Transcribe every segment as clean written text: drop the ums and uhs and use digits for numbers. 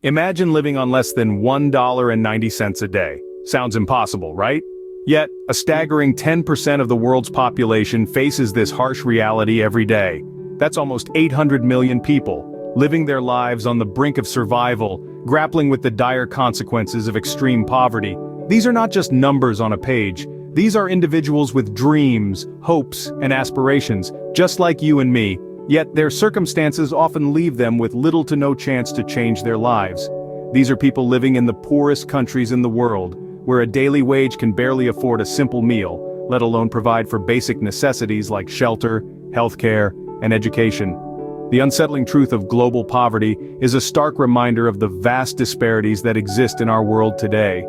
Imagine living on less than $1.90 a day. Sounds impossible, right? Yet, a staggering 10% of the world's population faces this harsh reality every day. That's almost 800 million people, living their lives on the brink of survival, grappling with the dire consequences of extreme poverty. These are not just numbers on a page. These are individuals with dreams, hopes, and aspirations, just like you and me, yet their circumstances often leave them with little to no chance to change their lives. These are people living in the poorest countries in the world, where a daily wage can barely afford a simple meal, let alone provide for basic necessities like shelter, healthcare, and education. The unsettling truth of global poverty is a stark reminder of the vast disparities that exist in our world today.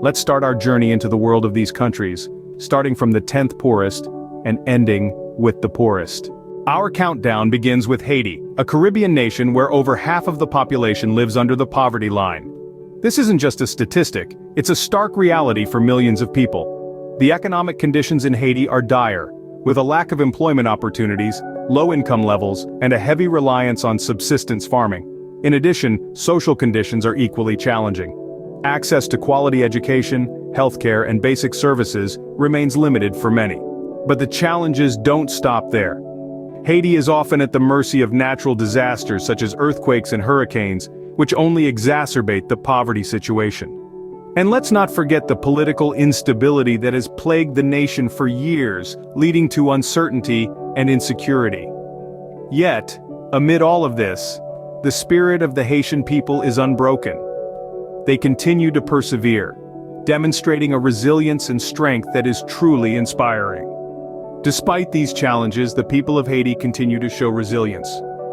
Let's start our journey into the world of these countries, starting from the 10th poorest and ending with the poorest. Our countdown begins with Haiti, a Caribbean nation where over half of the population lives under the poverty line. This isn't just a statistic, it's a stark reality for millions of people. The economic conditions in Haiti are dire, with a lack of employment opportunities, low income levels, and a heavy reliance on subsistence farming. In addition, social conditions are equally challenging. Access to quality education, healthcare, and basic services remains limited for many. But the challenges don't stop there. Haiti is often at the mercy of natural disasters such as earthquakes and hurricanes, which only exacerbate the poverty situation. And let's not forget the political instability that has plagued the nation for years, leading to uncertainty and insecurity. Yet, amid all of this, the spirit of the Haitian people is unbroken. They continue to persevere, demonstrating a resilience and strength that is truly inspiring. Despite these challenges, the people of Haiti continue to show resilience.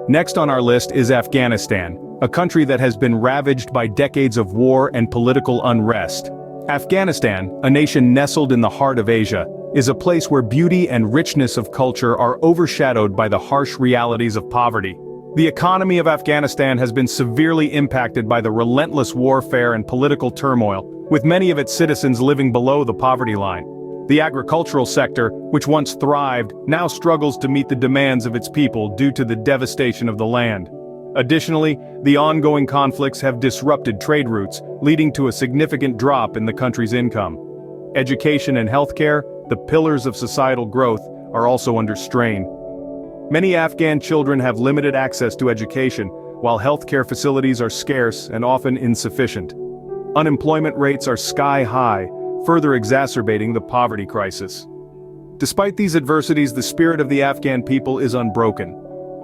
Next on our list is Afghanistan, a country that has been ravaged by decades of war and political unrest. Afghanistan, a nation nestled in the heart of Asia, is a place where beauty and richness of culture are overshadowed by the harsh realities of poverty. The economy of Afghanistan has been severely impacted by the relentless warfare and political turmoil, with many of its citizens living below the poverty line. The agricultural sector, which once thrived, now struggles to meet the demands of its people due to the devastation of the land. Additionally, the ongoing conflicts have disrupted trade routes, leading to a significant drop in the country's income. Education and healthcare, the pillars of societal growth, are also under strain. Many Afghan children have limited access to education, while healthcare facilities are scarce and often insufficient. Unemployment rates are sky high, further exacerbating the poverty crisis. Despite these adversities, the spirit of the Afghan people is unbroken.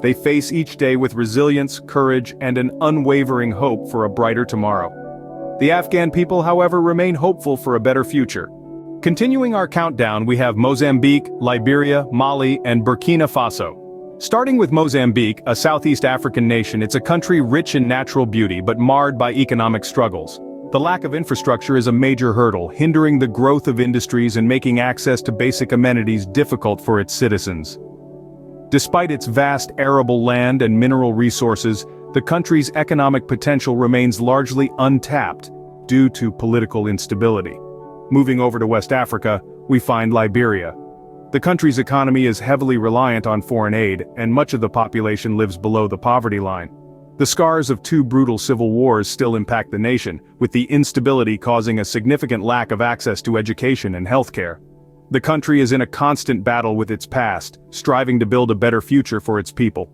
They face each day with resilience, courage, and an unwavering hope for a brighter tomorrow. The Afghan people, however, remain hopeful for a better future. Continuing our countdown, we have Mozambique, Liberia, Mali, and Burkina Faso. Starting with Mozambique, a Southeast African nation, it's a country rich in natural beauty but marred by economic struggles. The lack of infrastructure is a major hurdle, hindering the growth of industries and making access to basic amenities difficult for its citizens. Despite its vast arable land and mineral resources, the country's economic potential remains largely untapped due to political instability. Moving over to West Africa, we find Liberia. The country's economy is heavily reliant on foreign aid, and much of the population lives below the poverty line. The scars of two brutal civil wars still impact the nation, with the instability causing a significant lack of access to education and healthcare. The country is in a constant battle with its past, striving to build a better future for its people.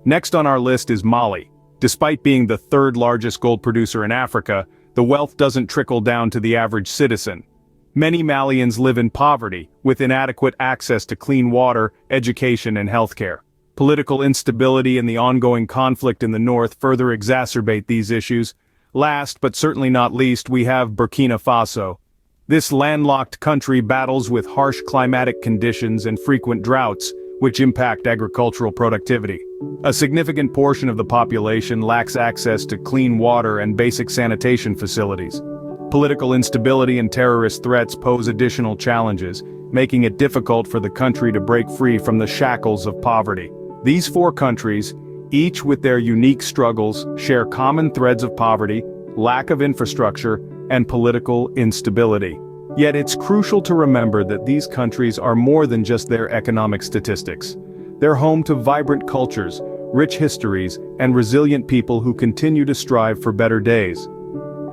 Next on our list is Mali. Despite being the third largest gold producer in Africa, the wealth doesn't trickle down to the average citizen. Many Malians live in poverty, with inadequate access to clean water, education, and healthcare. Political instability and the ongoing conflict in the north further exacerbate these issues. Last, but certainly not least, we have Burkina Faso. This landlocked country battles with harsh climatic conditions and frequent droughts, which impact agricultural productivity. A significant portion of the population lacks access to clean water and basic sanitation facilities. Political instability and terrorist threats pose additional challenges, making it difficult for the country to break free from the shackles of poverty. These four countries, each with their unique struggles, share common threads of poverty, lack of infrastructure, and political instability. Yet it's crucial to remember that these countries are more than just their economic statistics. They're home to vibrant cultures, rich histories, and resilient people who continue to strive for better days.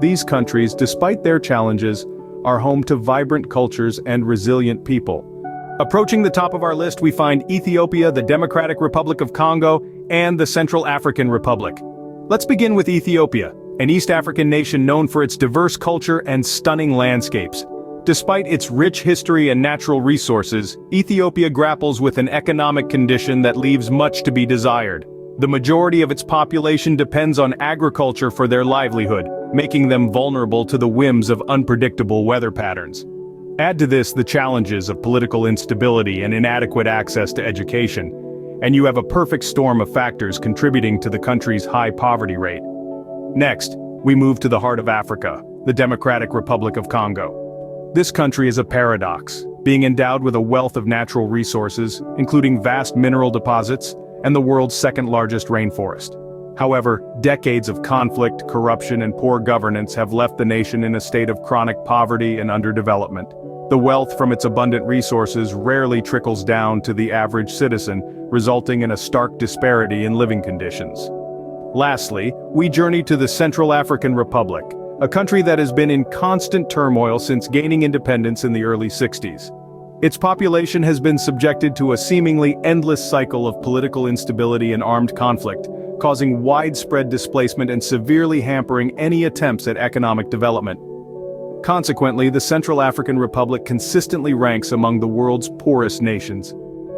These countries, despite their challenges, are home to vibrant cultures and resilient people. Approaching the top of our list, we find Ethiopia, the Democratic Republic of Congo, and the Central African Republic. Let's begin with Ethiopia, an East African nation known for its diverse culture and stunning landscapes. Despite its rich history and natural resources, Ethiopia grapples with an economic condition that leaves much to be desired. The majority of its population depends on agriculture for their livelihood, making them vulnerable to the whims of unpredictable weather patterns. Add to this the challenges of political instability and inadequate access to education, and you have a perfect storm of factors contributing to the country's high poverty rate. Next, we move to the heart of Africa, the Democratic Republic of Congo. This country is a paradox, being endowed with a wealth of natural resources, including vast mineral deposits, and the world's second-largest rainforest. However, decades of conflict, corruption, and poor governance have left the nation in a state of chronic poverty and underdevelopment. The wealth from its abundant resources rarely trickles down to the average citizen, resulting in a stark disparity in living conditions. Lastly, we journey to the Central African Republic, a country that has been in constant turmoil since gaining independence in the early 60s. Its population has been subjected to a seemingly endless cycle of political instability and armed conflict, causing widespread displacement and severely hampering any attempts at economic development. Consequently, the Central African Republic consistently ranks among the world's poorest nations.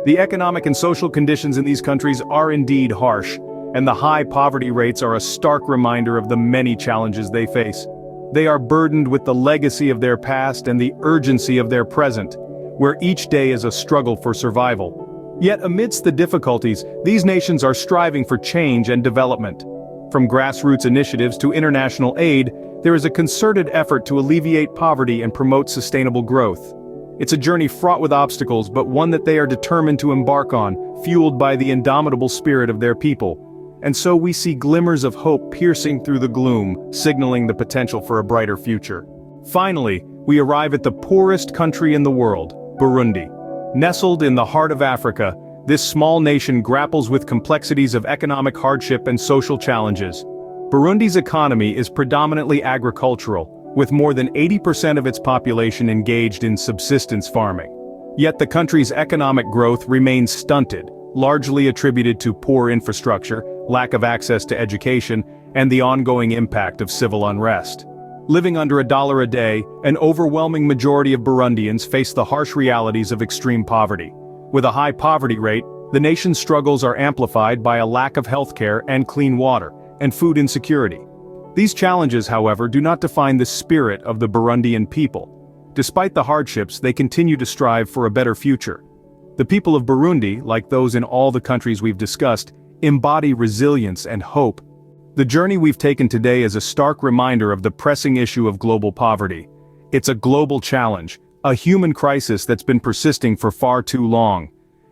The economic and social conditions in these countries are indeed harsh, and the high poverty rates are a stark reminder of the many challenges they face. They are burdened with the legacy of their past and the urgency of their present, where each day is a struggle for survival. Yet amidst the difficulties, these nations are striving for change and development. From grassroots initiatives to international aid, there is a concerted effort to alleviate poverty and promote sustainable growth. It's a journey fraught with obstacles, but one that they are determined to embark on, fueled by the indomitable spirit of their people. And so we see glimmers of hope piercing through the gloom, signaling the potential for a brighter future. Finally, we arrive at the poorest country in the world, Burundi. Nestled in the heart of Africa, this small nation grapples with complexities of economic hardship and social challenges. Burundi's economy is predominantly agricultural, with more than 80% of its population engaged in subsistence farming. Yet the country's economic growth remains stunted, largely attributed to poor infrastructure, lack of access to education, and the ongoing impact of civil unrest. Living under $1 a day, an overwhelming majority of Burundians face the harsh realities of extreme poverty. With a high poverty rate, the nation's struggles are amplified by a lack of healthcare and clean water, and food insecurity. These challenges, however, do not define the spirit of the Burundian people. Despite the hardships, they continue to strive for a better future. The people of Burundi, like those in all the countries we've discussed, embody resilience and hope. The journey we've taken today is a stark reminder of the pressing issue of global poverty. It's a global challenge, a human crisis that's been persisting for far too long.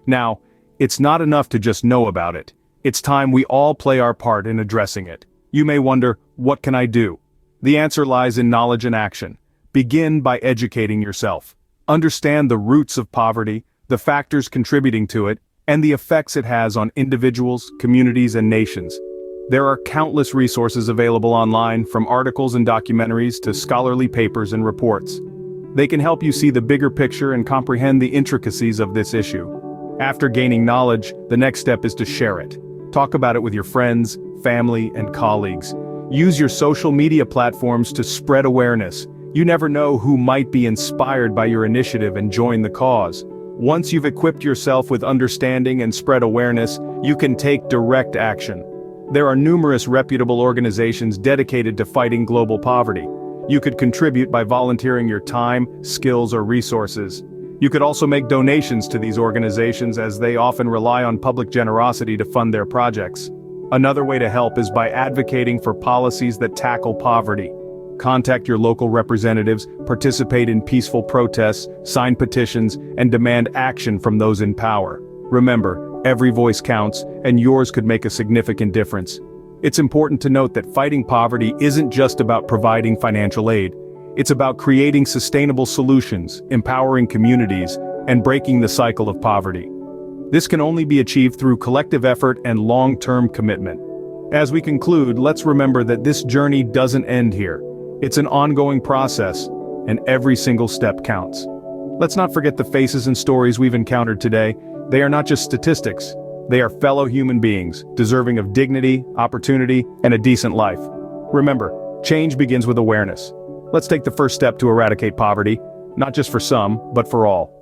Now, it's not enough to just know about it. It's time we all play our part in addressing it. You may wonder, what can I do? The answer lies in knowledge and action. Begin by educating yourself. Understand the roots of poverty, the factors contributing to it, and the effects it has on individuals, communities, and nations. There are countless resources available online, from articles and documentaries to scholarly papers and reports. They can help you see the bigger picture and comprehend the intricacies of this issue. After gaining knowledge, the next step is to share it. Talk about it with your friends, family, and colleagues. Use your social media platforms to spread awareness. You never know who might be inspired by your initiative and join the cause. Once you've equipped yourself with understanding and spread awareness, you can take direct action. There are numerous reputable organizations dedicated to fighting global poverty. You could contribute by volunteering your time, skills, or resources. You could also make donations to these organizations, as they often rely on public generosity to fund their projects. Another way to help is by advocating for policies that tackle poverty. Contact your local representatives, participate in peaceful protests, sign petitions, and demand action from those in power. Remember, every voice counts, and yours could make a significant difference. It's important to note that fighting poverty isn't just about providing financial aid. It's about creating sustainable solutions, empowering communities, and breaking the cycle of poverty. This can only be achieved through collective effort and long-term commitment. As we conclude, let's remember that this journey doesn't end here. It's an ongoing process, and every single step counts. Let's not forget the faces and stories we've encountered today. They are not just statistics. They are fellow human beings, deserving of dignity, opportunity, and a decent life. Remember, change begins with awareness. Let's take the first step to eradicate poverty, not just for some, but for all.